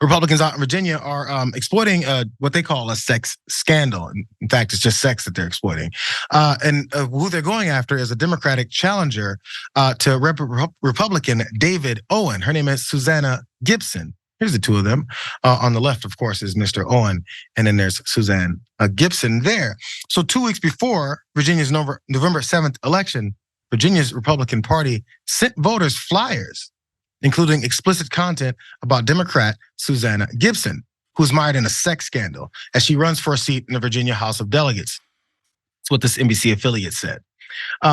Republicans out in Virginia are exploiting what they call a sex scandal. In fact, it's just sex that they're exploiting. And who they're going after is a Democratic challenger to Republican David Owen. Her name is Susanna Gibson. Here's the two of them. On the left, of course, is Mr. Owen, and then there's Susanna Gibson there. So 2 weeks before Virginia's November 7th election, Virginia's Republican Party sent voters flyers including explicit content about Democrat Susanna Gibson, who's mired in a sex scandal as she runs for a seat in the Virginia House of Delegates. That's what this NBC affiliate said.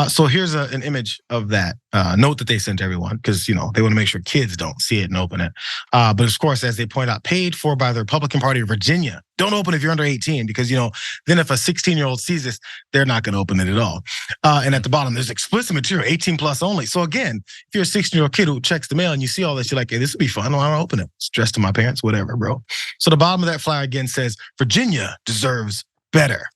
So here's an image of that note that they sent to everyone, because they want to make sure kids don't see it and open it. But of course, as they point out, paid for by the Republican Party of Virginia. Don't open if you're under 18, because then if a 16-year-old sees this, they're not going to open it at all. And at the bottom, there's explicit material, 18 plus only. So again, if you're a 16-year-old kid who checks the mail and you see all this, you're like, hey, this would be fun. I want to open it. It's addressed to my parents, whatever, bro. So the bottom of that flyer again says, Virginia deserves better.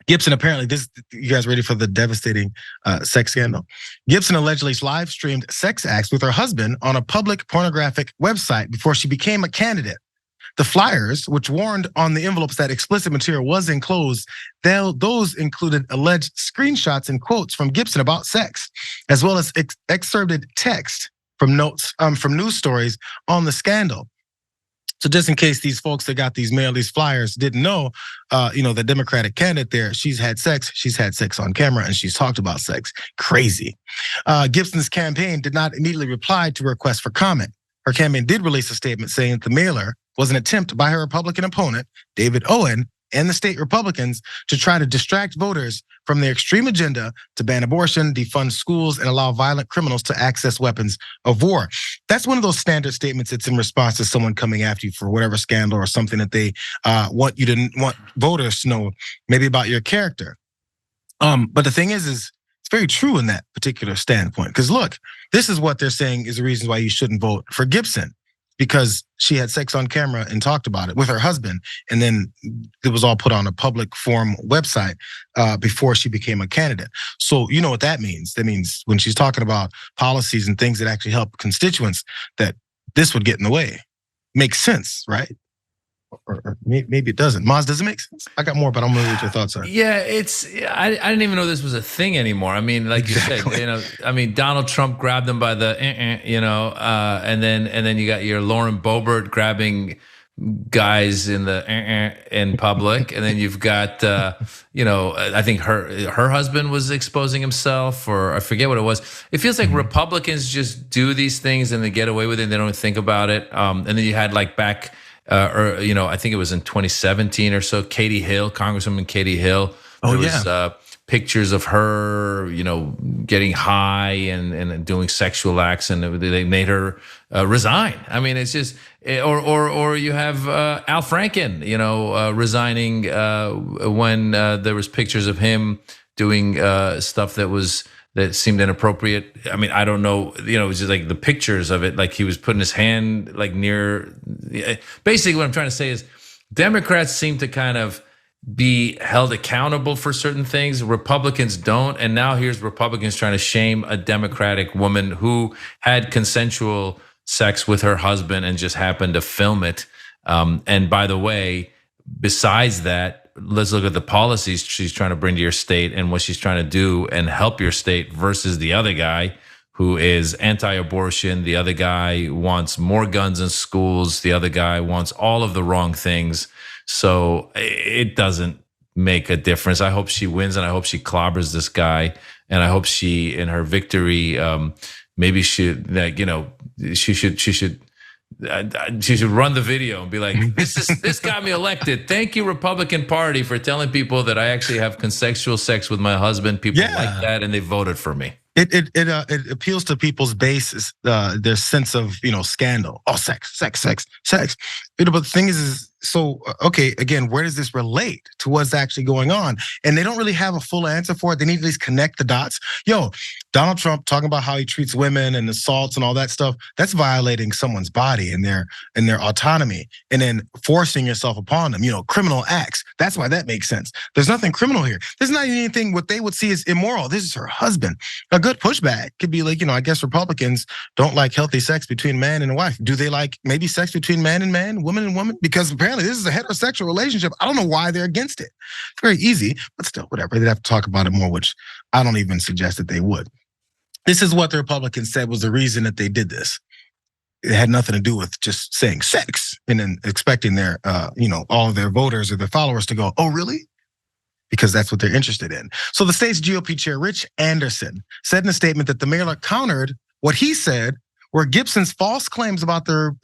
Gibson apparently, you guys ready for the devastating sex scandal? Gibson allegedly live streamed sex acts with her husband on a public pornographic website before she became a candidate. The flyers, which warned on the envelopes that explicit material was enclosed, those included alleged screenshots and quotes from Gibson about sex, as well as excerpted text from notes from news stories on the scandal. So just in case these folks that got these flyers didn't know, the Democratic candidate there, she's had sex on camera, and she's talked about sex. Crazy. Gibson's campaign did not immediately reply to requests for comment. Her campaign did release a statement saying that the mailer was an attempt by her Republican opponent, David Owen, and the state Republicans to try to distract voters from their extreme agenda to ban abortion, defund schools, and allow violent criminals to access weapons of war. That's one of those standard statements that's in response to someone coming after you for whatever scandal or something that they want voters to know, maybe about your character. But the thing is it's very true in that particular standpoint. Because look, this is what they're saying is the reason why you shouldn't vote for Gibson. Because she had sex on camera and talked about it with her husband. And then it was all put on a public forum website before she became a candidate. So you know what that means. That means when she's talking about policies and things that actually help constituents, that this would get in the way. Makes sense, right? Or maybe it doesn't. Maz, does it make sense? I got more, but I'm gonna know what your thoughts are. Yeah, I didn't even know this was a thing anymore. I mean, like exactly. You said, Donald Trump grabbed him by the, and then you got your Lauren Boebert grabbing guys in the in public, and then you've got I think her husband was exposing himself, or I forget what it was. It feels like Republicans just do these things and they get away with it. And they don't think about it. And then you had like back. I think it was in 2017 or so, Katie Hill, Congresswoman Katie Hill. There was pictures of her, getting high and doing sexual acts, and they made her resign. I mean, it's just, or you have Al Franken, resigning when there was pictures of him doing stuff that seemed inappropriate. I mean, I don't know, it was just like the pictures of it, like he was putting his hand like near. Basically what I'm trying to say is Democrats seem to kind of be held accountable for certain things. Republicans don't. And now here's Republicans trying to shame a Democratic woman who had consensual sex with her husband and just happened to film it. And by the way, besides that, let's look at the policies she's trying to bring to your state and what she's trying to do and help your state versus the other guy who is anti-abortion. The other guy wants more guns in schools. The other guy wants all of the wrong things. So it doesn't make a difference. I hope she wins, and I hope she clobbers this guy. And I hope she, in her victory, maybe she should run the video and be like, this got me elected. Thank you, Republican Party, for telling people that I actually have consensual sex with my husband. People like that, and they voted for me. It appeals to people's bases, their sense of scandal. Oh, sex. But the thing is so okay, again, where does this relate to what's actually going on? And they don't really have a full answer for it. They need to at least connect the dots. Yo, Donald Trump talking about how he treats women and assaults and all that stuff, that's violating someone's body and their autonomy, and then forcing yourself upon them, criminal acts. That's why that makes sense. There's nothing criminal here. There's not anything what they would see as immoral. This is her husband. A good pushback could be like, I guess Republicans don't like healthy sex between man and wife. Do they like maybe sex between man and man, woman and woman? Because apparently this is a heterosexual relationship. I don't know why they're against it. It's very easy, but still, whatever. They'd have to talk about it more, which I don't even suggest that they would. This is what the Republicans said was the reason that they did this. It had nothing to do with just saying sex and then expecting their, all of their voters or their followers to go, oh, really? Because that's what they're interested in. So the state's GOP chair, Rich Anderson, said in a statement that the mayor countered what he said were Gibson's false claims about the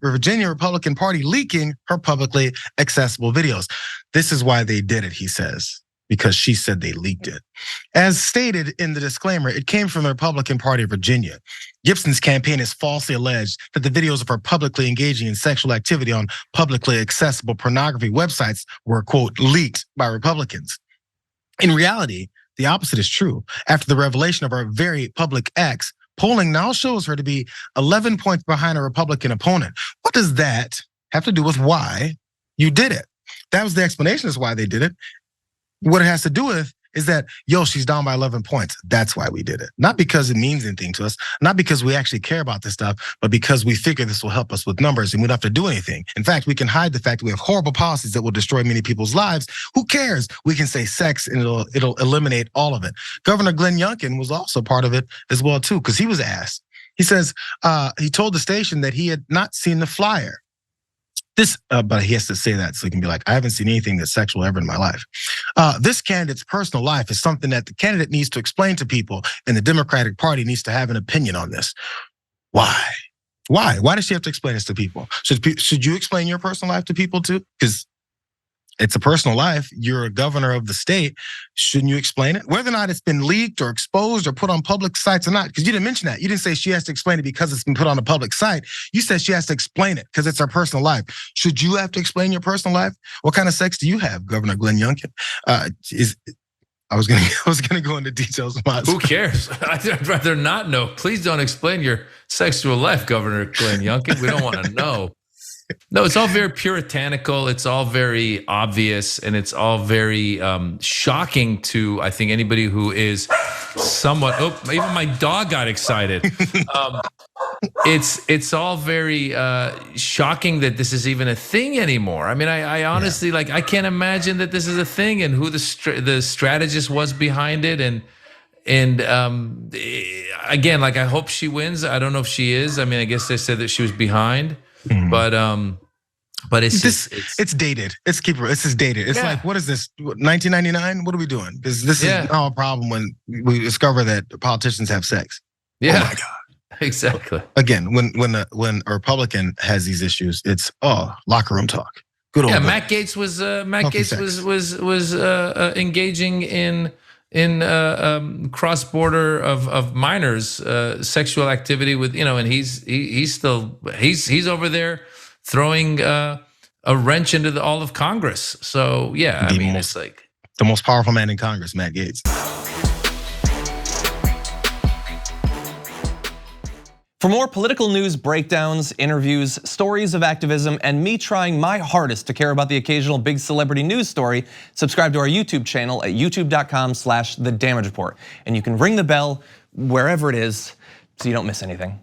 Virginia Republican Party leaking her publicly accessible videos. This is why they did it, he says, because she said they leaked it. As stated in the disclaimer, it came from the Republican Party of Virginia. Gibson's campaign has falsely alleged that the videos of her publicly engaging in sexual activity on publicly accessible pornography websites were, quote, leaked by Republicans. In reality, the opposite is true. After the revelation of her very public acts, polling now shows her to be 11 points behind a Republican opponent. What does that have to do with why you did it? That was the explanation as why they did it. What it has to do with is that, she's down by 11 points. That's why we did it. Not because it means anything to us, not because we actually care about this stuff, but because we figure this will help us with numbers and we don't have to do anything. In fact, we can hide the fact that we have horrible policies that will destroy many people's lives. Who cares? We can say sex and it'll eliminate all of it. Governor Glenn Youngkin was also part of it as well too, because he was asked. He says, he told the station that he had not seen the flyer. But he has to say that so he can be like, I haven't seen anything that's sexual ever in my life. This candidate's personal life is something that the candidate needs to explain to people, and the Democratic Party needs to have an opinion on this. Why? Why does she have to explain this to people? Should you explain your personal life to people too? Because it's a personal life. You're a governor of the state. Shouldn't you explain it? Whether or not it's been leaked or exposed or put on public sites or not, because you didn't mention that. You didn't say she has to explain it because it's been put on a public site. You said she has to explain it because it's her personal life. Should you have to explain your personal life? What kind of sex do you have, Governor Glenn Youngkin? I was gonna go into details about. Who cares? I'd rather not know. Please don't explain your sexual life, Governor Glenn Youngkin. We don't want to know. No, it's all very puritanical. It's all very obvious, and it's all very shocking to, I think, anybody who is somewhat. Oh, even my dog got excited. It's all very shocking that this is even a thing anymore. I mean, I honestly I can't imagine that this is a thing, and who the strategist was behind it, and again, I hope she wins. I don't know if she is. I mean, I guess they said that she was behind. Mm-hmm. But it's dated. This is dated. It's like, what is this? 1999? What are we doing? Because this is now a problem when we discover that politicians have sex. Yeah. Oh my God. Exactly. Again, when a Republican has these issues, it's locker room talk. Good old Matt Gaetz was engaging in cross-border of minors sexual activity with, and he's over there throwing a wrench into all of Congress. So it's like the most powerful man in Congress, Matt Gaetz. For more political news, breakdowns, interviews, stories of activism, and me trying my hardest to care about the occasional big celebrity news story, subscribe to our YouTube channel at youtube.com/The Damage Report. And you can ring the bell wherever it is so you don't miss anything.